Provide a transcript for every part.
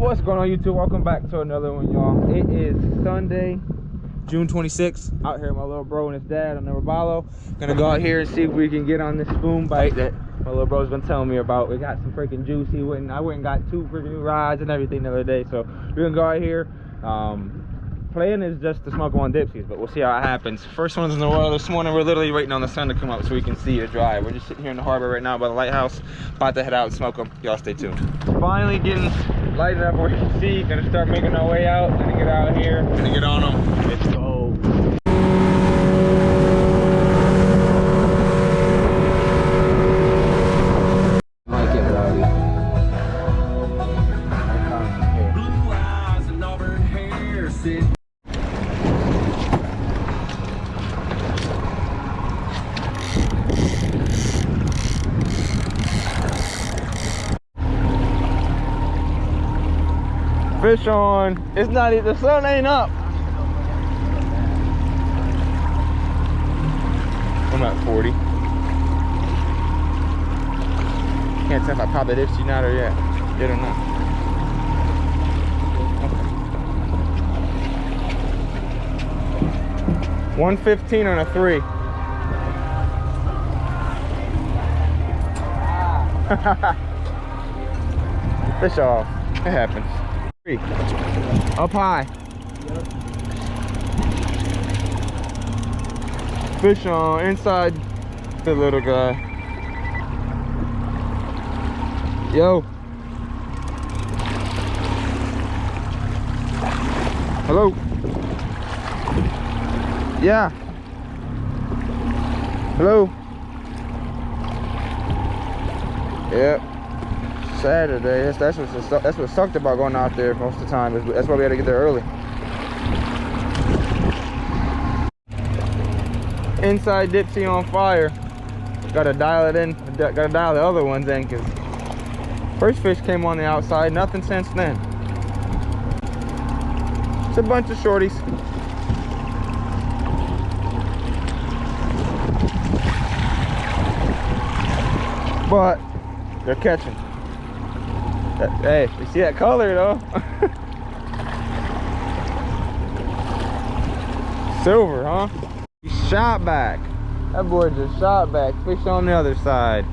What's going on, YouTube? Welcome back to another one, y'all. It is Sunday, June 26th. Out here with my little bro and his dad on the robalo. Gonna go out here and see if we can get on this spoon bite that my little bro's been telling me about. We got some freaking juice. I went and got 2 freaking new rods and everything the other day. So we're gonna go out here. Plan is just to smoke one dipsies, but we'll see how it happens. First one's in the water this morning. We're literally waiting on the sun to come up so we can see it dry. We're just sitting here in the harbor right now by the lighthouse, about to head out and smoke them. Y'all stay tuned. Finally getting lighted up where you can see. Gonna start making our way out. Gonna get out here. Gonna get on them. Let's go. Might get rowdy. Blue eyes and auburn hair sit. Fish on. It's not even, the sun ain't up. I'm at 40. Can't tell if I popped the dipsy not or yet. Yet or not. Okay. 115 on a 3. Fish off. It happens. Up high. Fish on inside the little guy. Yo. Hello. Yeah. Hello. Yep. Saturday. That's what sucked about going out there most of the time. That's why we had to get there early. Inside dipsy on fire. Gotta dial it in. Gotta dial the other ones in because first fish came on the outside. Nothing since then. It's a bunch of shorties. But they're catching. Hey, you see that color though? Silver, huh? He shot back. That boy just shot back. Fish on the other side.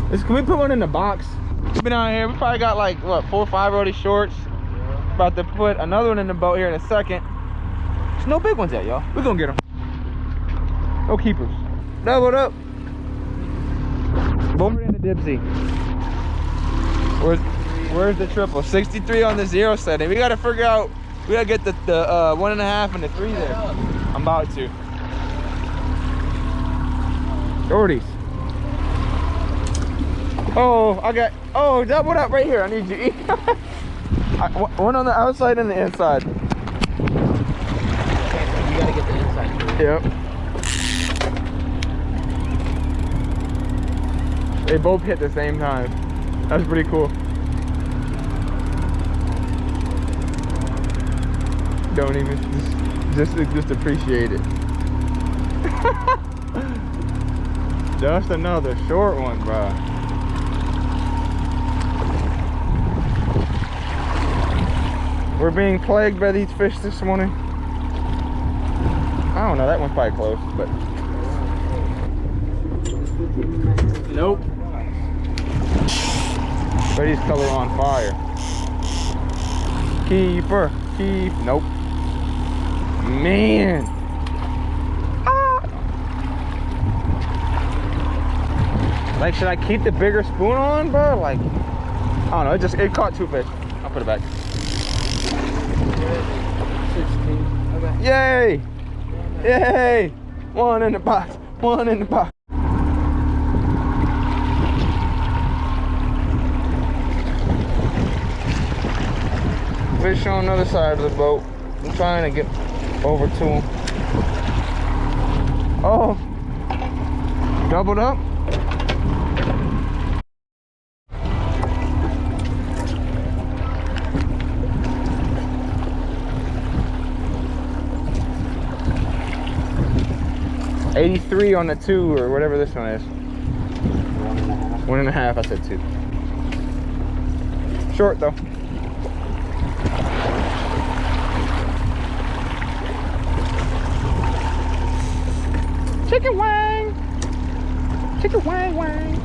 Can we put one in the box? We've been out here. We probably got like, what, 4 or 5 of these shorts. Yeah. About to put another one in the boat here in a second. There's no big ones yet, y'all. We're gonna get them. No keepers. Doubled up. Board in the dipsy. Where's the triple? 63 on the 0 setting. We gotta figure out, we gotta get the 1.5 and the 3 there. I'm about to. Shorties. Oh, doubled up right here. I need you. One on the outside and the inside. Okay, so you gotta get the inside first. Yep. They both hit the same time. That's pretty cool. Don't even just appreciate it. Just another short one, bro. We're being plagued by these fish this morning. I don't know, that one's probably close, but nope. Brady's color on fire. Keeper, nope. Man. Ah. Like, should I keep the bigger spoon on, bro? Like, I don't know. It caught 2 fish. I'll put it back. 16. Okay. Yay! Yay! 1 in the box. 1 in the box. Fish on the other side of the boat. I'm trying to get over to him. Oh, doubled up. $83 on the 2 or whatever this one is. 1.5. 1.5, I said 2. Short though. Chicken wang! Chicken wang wang!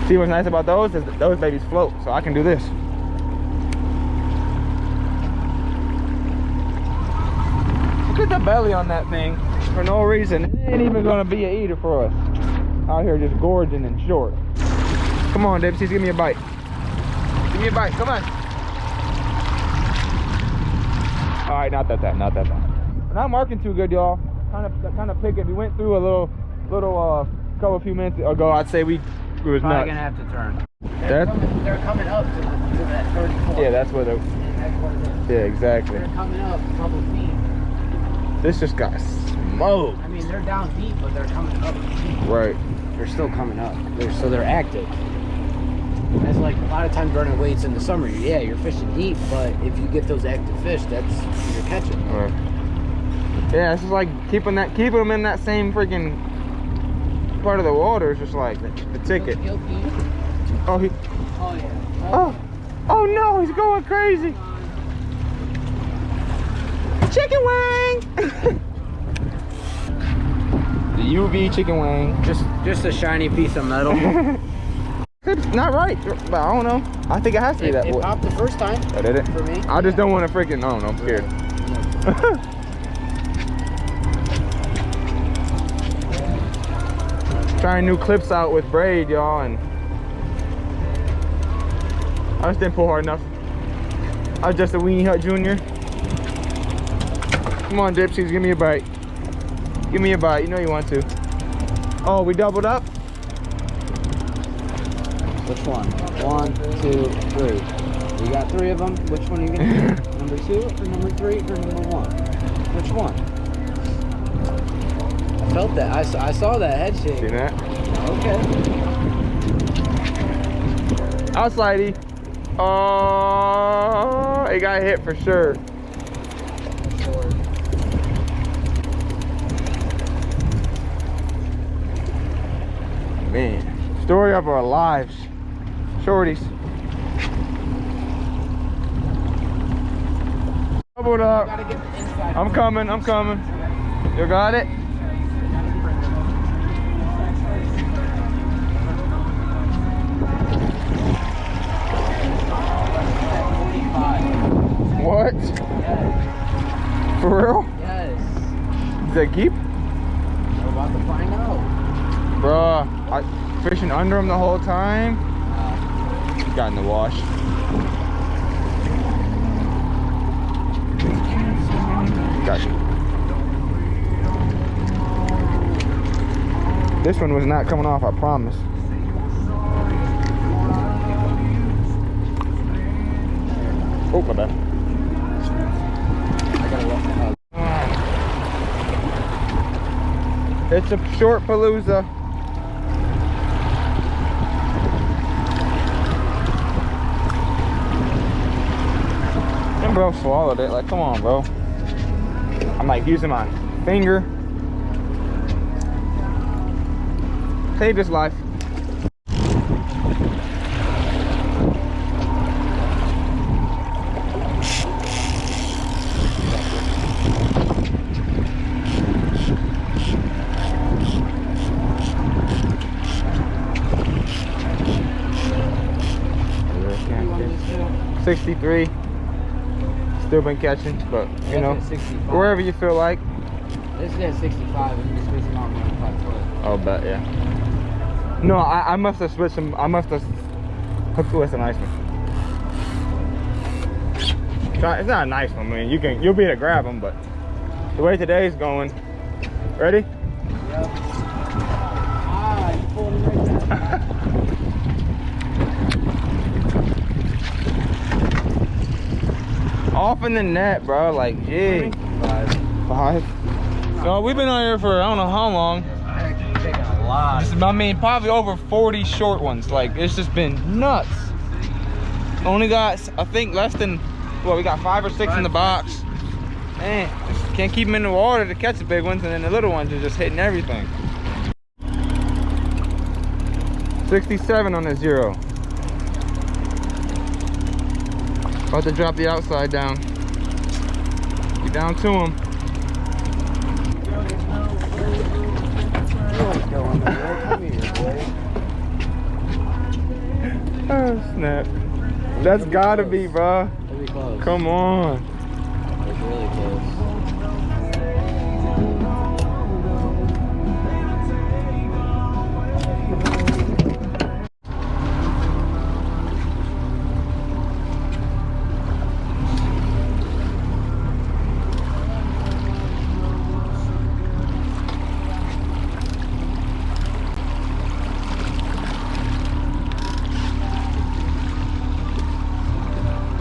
See what's nice about those is that those babies float, so I can do this. Look at the belly on that thing for no reason. It ain't even gonna be an eater for us. Out here just gorging and short. Come on, Dipsies, give me a bite. Give me a bite, come on. All right, not that time, not that time. We're not marking too good, y'all. Kind of pick it. We went through a little couple few minutes ago. I'd say we was Probably nuts. gonna have to turn. They're coming up to that 34. Yeah, that's where they're. That's what it is. Yeah, exactly. They're coming up a couple feet. This just got smoked. I mean, they're down deep, but they're coming up. Right. They're still coming up. So they're active. That's like a lot of times running weights in the summer. Yeah, you're fishing deep, but if you get those active fish, that's you're catching. Right. Yeah, it's just like keeping them in that same freaking part of the water is just like the ticket. Oh, he. Oh yeah. Oh no, he's going crazy. Chicken wing. The UV chicken wing. Just a shiny piece of metal. It's not right, but I don't know. I think it has to be that It way. popped the first time. Oh, did it? For me. I just don't want to freaking. I don't know. I'm scared. Trying new clips out with braid, y'all, and I just didn't pull hard enough. I was just a Weenie Hut Junior. Come on, Dipsies, give me a bite. Give me a bite. You know you want to. Oh, we doubled up. Which one? 1, 2, 3. We got 3 of them. Which one are you gonna do? Number 2 or number 3 or number 1? Which one? I felt that. I saw that head shake. See that? Okay. Outside. Oh, it got hit for sure. Man, story of our lives. Shorties. Doubled up. Gotta get the inside. I'm coming. You got it? What? Yes. For real? Yes. Does that keep? We're about to find out. Bruh, I fishing under him the whole time. Got in the wash. Gotcha. This one was not coming off, I promise. Oh, my bad. I gotta walk the hug. It's a short palooza. And bro swallowed it. Like, come on, bro. I'm like using my finger. Saved his life. $63. 63. Still been catching, but you know, 65. wherever you feel like. This is at 65 and you're switching on 5 foot. Oh, bet, yeah. No, I must have switched some. I must have hooked with a nice one. It's not a nice one. I mean, you'll be able to grab them, but the way today's going. Ready? Yep. Ah, you pulled it right down. Off in the net, bro. Like, gee. 5. No, we've been on here for I don't know how long. Taking a lot. I mean, probably over 40 short ones. Like, it's just been nuts. Only got, I think, less than, well, we got 5 or 6 in the box. Man, just can't keep them in the water to catch the big ones, and then the little ones are just hitting everything. 67 on the zero. About to drop the outside down. Get down to him. Oh snap. That's gotta be, bro. That'd be close. Come on. That's really close.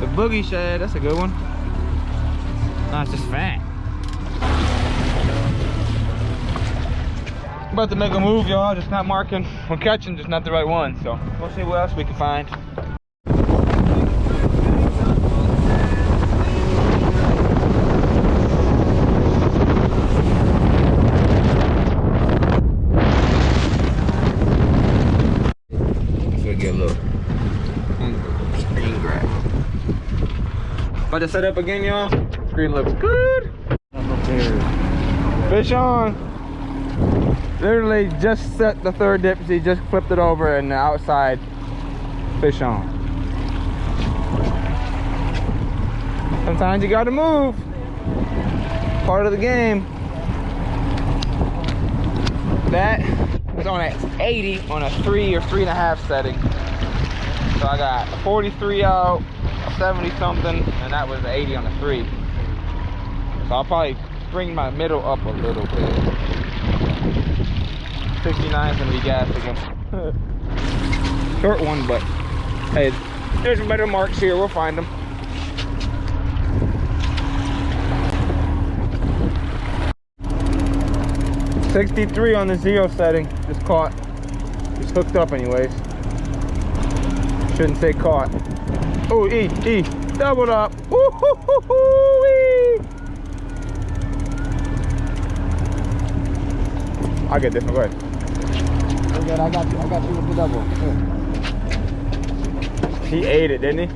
The boogie shad, that's a good one. No, it's just fat. About to make a move, y'all. Just not marking. We're catching, just not the right one. So we'll see what else we can find. So we get a little screen grab. About to set up again, y'all. Screen looks good. Fish on. Literally just set the third dip. He just flipped it over and the outside fish on. Sometimes you gotta move. Part of the game. That was on an 80 on a 3 or 3.5 setting. So I got a 43 out, a 70 something, and that was 80 on a 3. So I'll probably bring my middle up a little bit. 69 is gonna be gas again. Short one, but hey, there's some better marks here. We'll find them. $63 on the zero setting. Just caught. Just hooked up anyways. Shouldn't say caught. Oh, E, doubled up. Woo-hoo-hoo-hoo-wee. I'll get this one, go ahead. We're good, I got you with the double. He ate it, didn't he?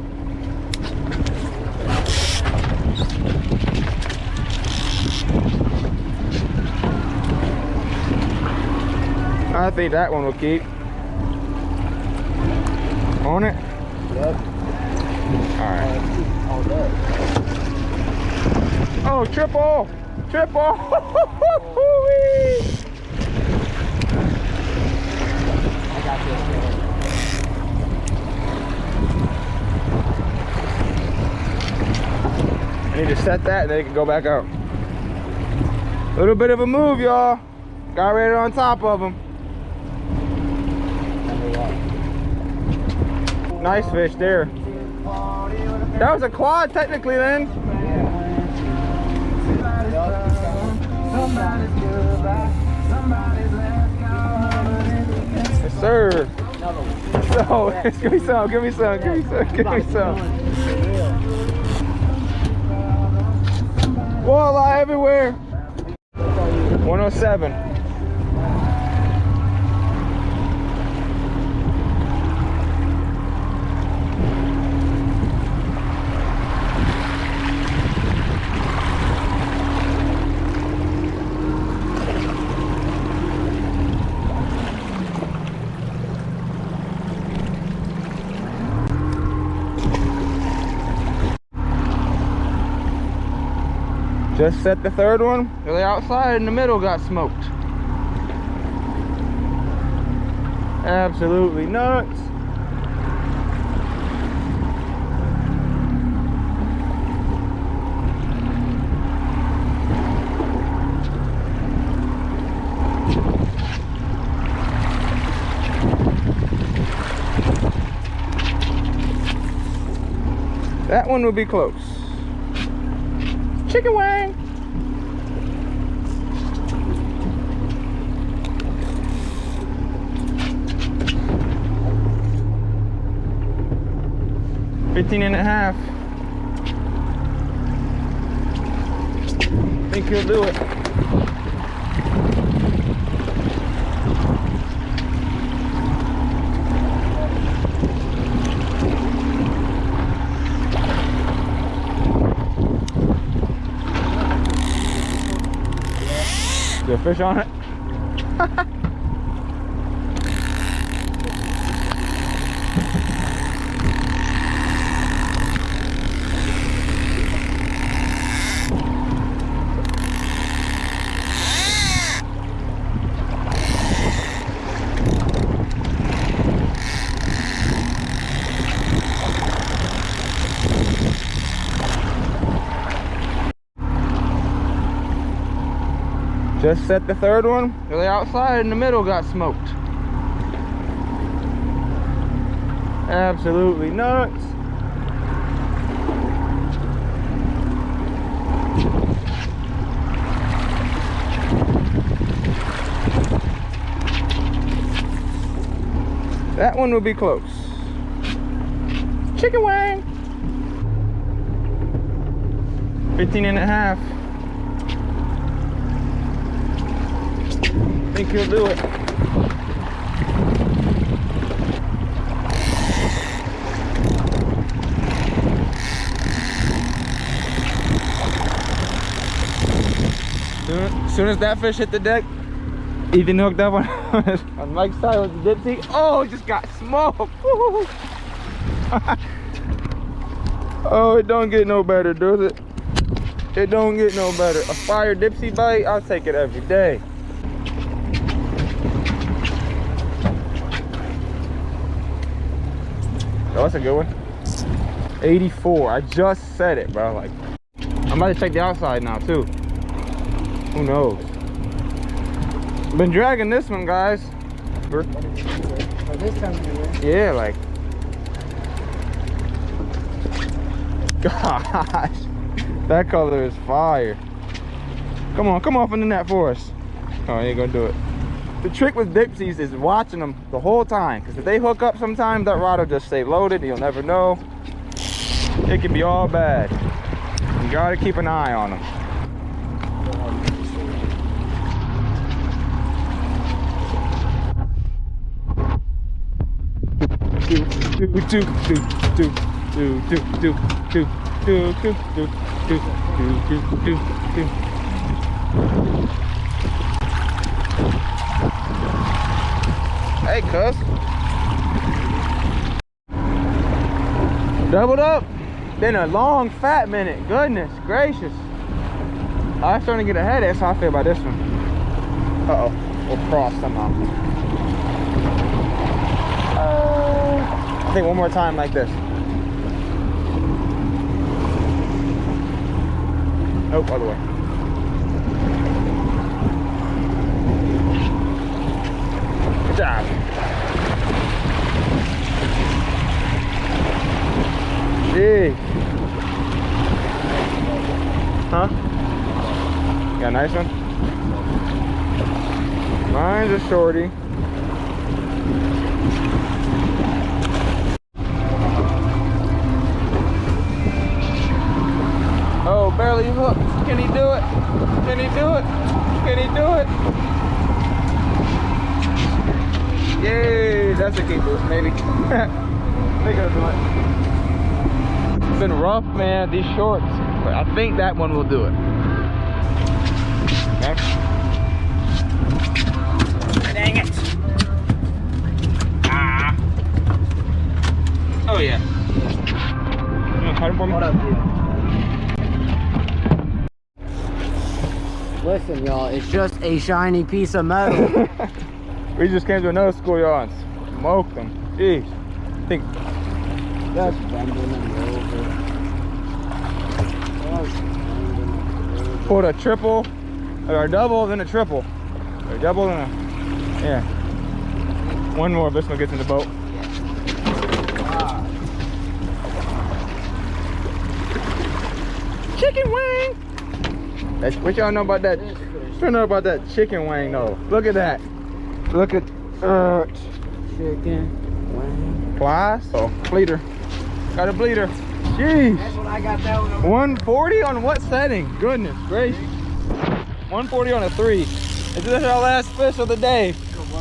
I think that one will keep. On it? Yep. Alright. All day. Oh, triple! Triple! I got this, man. I need to set that and then it can go back out. A little bit of a move, y'all. Got right on top of him. Nice fish there. That was a quad technically then. Yes, sir. So, give me some, give me some, give me some, give me some. Walleye everywhere. 107. Just set the third one. The outside in the middle got smoked. Absolutely nuts. That one will be close. Chicken wing. $15.5. Think he'll do it. Is there a fish on it? Just set the third one. The outside in the middle got smoked. Absolutely nuts. That one will be close. Chicken wing. 15 and a half. I think he'll do it. As soon as that fish hit the deck, Ethan hooked up on Mike's side with the dipsy. Oh, it just got smoked. Oh, it don't get no better, does it? It don't get no better. A fire dipsy bite, I'll take it every day. Oh, that's a good one. 84. I just said it, bro. Like, I'm about to check the outside now too. Who knows? Been dragging this one, guys. For this time of year. Yeah, like. Gosh, that color is fire. Come on, come off in the net for us. Oh, you ain't gonna do it. The trick with dipsies is watching them the whole time, because if they hook up sometimes, that rod will just stay loaded. You'll never know. It can be all bad. You gotta keep an eye on them. Hey, cuz. Doubled up. Been a long fat minute. Goodness gracious. I'm starting to get a headache. That's how I feel about this one. Uh-oh. We'll cross somehow. I think one more time like this. Nope, other way. Good job. Gee. Huh? Got a nice one? Mine's a shorty. Oh, barely hooked. Can he do it? Can he do it? Can he do it? Yay, that's a keeper, maybe. They gotta do it. It's been rough, man, these shorts, but I think that one will do it. Okay. Dang it. Ah. Oh, yeah. You wanna cut it for me? What up, dude? Listen, y'all, it's just a shiny piece of metal. We just came to another schoolyard and smoked them. Jeez. I think That's bending them over. pulled a triple, or a double, then a triple. Or a double and a, yeah. One more if this one gets in the boat. Chicken wing! That's, what y'all know about that? What y'all know about that chicken wing though? Look at that. Look at Chicken wing. Plies? Oh, bleeder. Got a bleeder. Jeez. That's what I got that one. 140 on what setting? Goodness gracious. 140 on a 3. Is this our last fish of the day?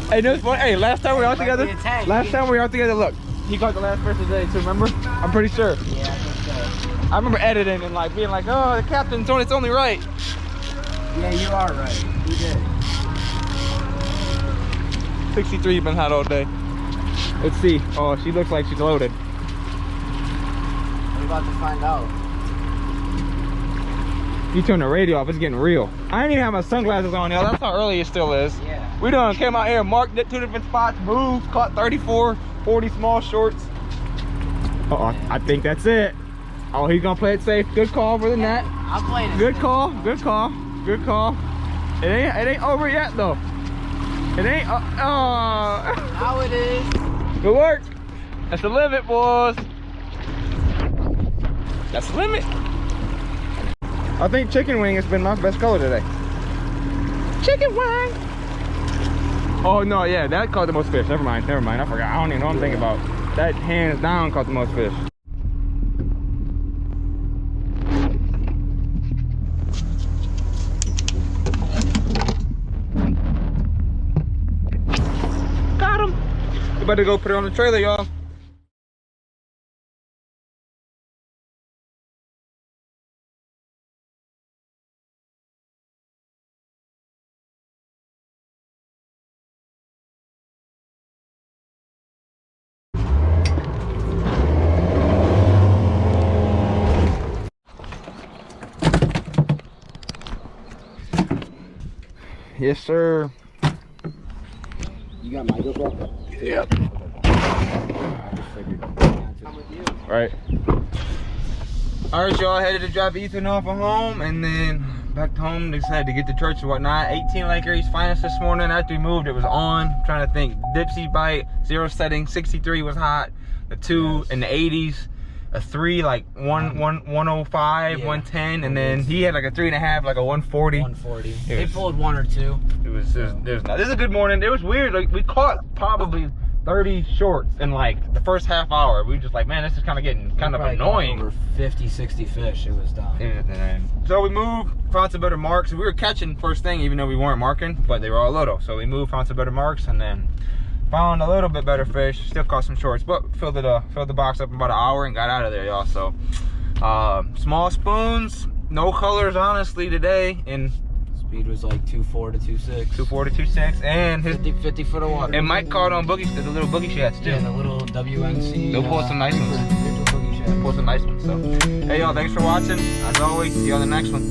Hey, no, hey, last time we were out together. Last time we were out together, look. He caught the last fish of the day too, remember? I'm pretty sure. Yeah, I think so. I remember editing and like being like, oh, the captain's on, it's only right. Yeah, you are right. You did. 63 been hot all day. Let's see. Oh, she looks like she's loaded. We're about to find out. You turn the radio off, it's getting real. I ain't even have my sunglasses on, y'all. That's how early it still is. Yeah. We done came out here, marked it 2 different spots, moved, caught 34, 40 small shorts. Uh-oh, I think that's it. Oh, he's gonna play it safe. Good call for the net. I'm playing it. Good call, good call, good call. It ain't over yet though. It ain't. Now it is. Good work. That's the limit, boys. That's the limit. I think chicken wing has been my best color today. Chicken wing. Oh no, yeah, that caught the most fish. Never mind, I forgot. I don't even know what I'm thinking about. That hands down caught the most fish. Got him. We better go put it on the trailer, y'all. Yes, sir. You got my GoPro? Yep. I just figured. I'm with you. Right. All right, y'all, headed to drop Ethan off at home and then back to home. Decided to get to church and whatnot. 18 Lake Erie's finest this morning. After we moved, it was on. I'm trying to think. Dipsy bite, 0 setting. 63 was hot. The 2 in the 80s. A 3 like 105, yeah, 110, and then he had like a 3.5, like a 140. 140. They pulled 1 or 2. It was this is a good morning. It was weird. Like we caught probably 30 shorts in like the first half hour. We were just like, man, this is kind of getting kind of annoying. Over 50, 60 fish. It was dumb. So we moved, found some better marks. We were catching first thing, even though we weren't marking, but they were all little. So we moved, found some better marks, and then found a little bit better fish. Still caught some shorts, but filled the box up in about an hour and got out of there, y'all. So small spoons, no colors honestly today, and speed was like 2.4 to 2.6. 2.4 to 2.6, and his 50 foot of water. And Mike caught on boogie, the little boogie shats too. Yeah, the little WNC. They'll pull some nice ones. Pull some nice ones. So hey y'all, thanks for watching. As always, see you on the next one.